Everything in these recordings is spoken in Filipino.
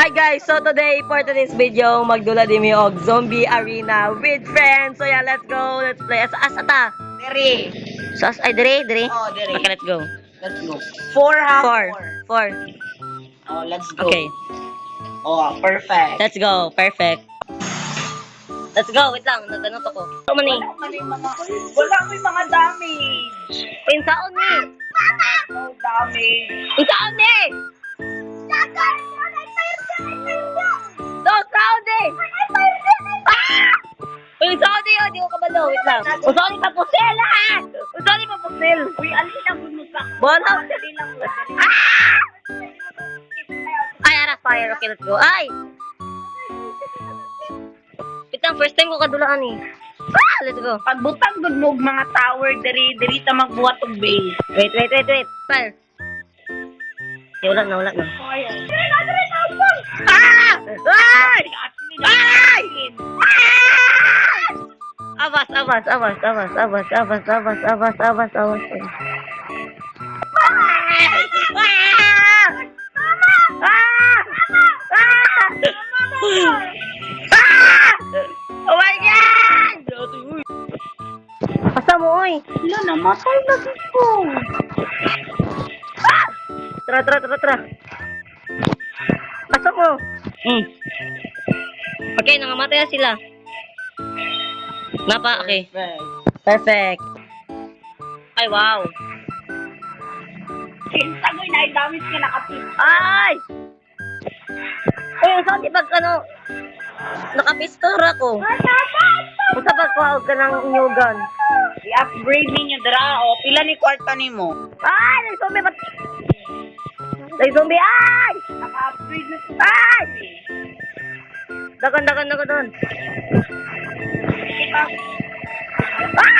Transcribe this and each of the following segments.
Hi guys, so today for today's video, magdula din mi og zombie arena with friends. So yeah, let's go. Let's play. Asa ta? Dere. So ay dire. Oh, dere. Okay, let's go. Let's go. Four. Four. Oh, let's go. Okay, Oh, perfect. let's go. Perfect. Let's go. Wait lang, nagano to ko. Ito man ni. Wala may mga damage. Pinsaon ni. No damage. Pinsaon ni. No sound ni. Pinsaon ni, di ko kabalo. Wait lang. Pinsaon ni papusil ha. Pinsaon ni papusil. Uy, alin lang mo sa. Bono. Dali lang mo. Ay, ara fire. Okay, let's go. Ay. Pitang first time ko kadulaan ni. Ah, let's go. Pagbutang gud mo og mga tower diri ta magbuhat og base. Wait. Fire. Okay, wala na. Ah! Ay! Ay! Awas. Oh my God! Asa mo, oy? Wala na matay na dito. Tara. Pasok mo. Okay, nangamatay na sila. Okay. Perfect. Ay, wow. Sagoy na damage ka nakapit. Ay! Eh, saan di pag nakapistor ako? Kung sa pagkawag ka ng new gun. I-upgrade ninyo dara o pila ni kwarta nimo. Ay! Nag-zombie! Ay! Naka-upgrade na siya. Ay! Dagan doon.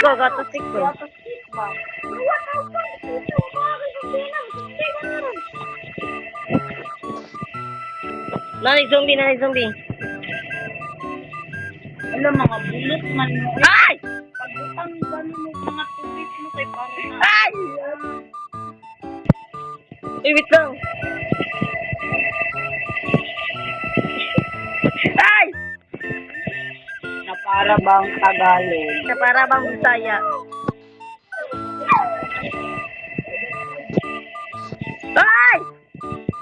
Go, got to stick ko. Nag-zombie. Wala mga bullet man mo. Ay! Pagbutang gano'n mo mga tubig mo kay para na. Ay! Uy, wait lang. Ay! Na para bang Tagalog. Na para bang Bisaya. Ay!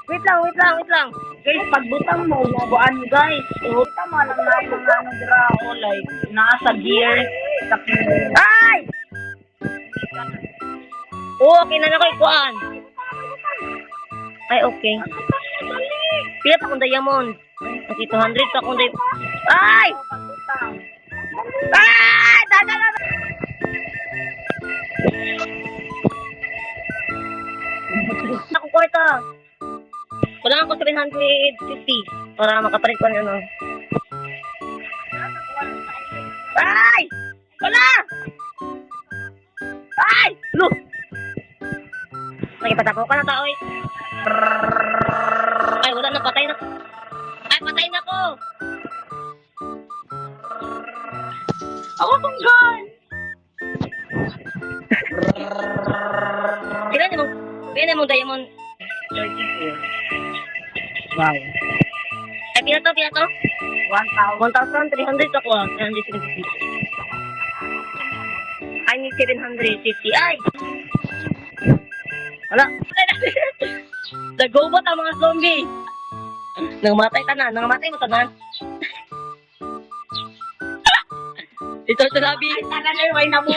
Wait lang. Guys, pagbutang mo, mabuan guys. Kita mo lang na yung ano dira o like nasa gear sa Ay! Oo, okay na ko ikuan. Ay, okay. Pila pa kong diamond. Kasi 200 pa kong diamond. Ay! pagbutang. Ay! Dada! Ako kwarta. Wala ako 750 para makapalit ko ano. Ay! Wala! Ay! Look! Nagipatapo ka na tao eh. Ay, wala na. Patay na. Ay, patay na ko! Ako kong gun! Kailan mo diamond? 34. Wow. Ay, pila to? 1,000. 1,300 ako ah. 350. I need 750. Ay! Wala. Nag-ubot ang mga zombie. Nangamatay mo tanan. Ito labi. Ay, tanan na yung na mo.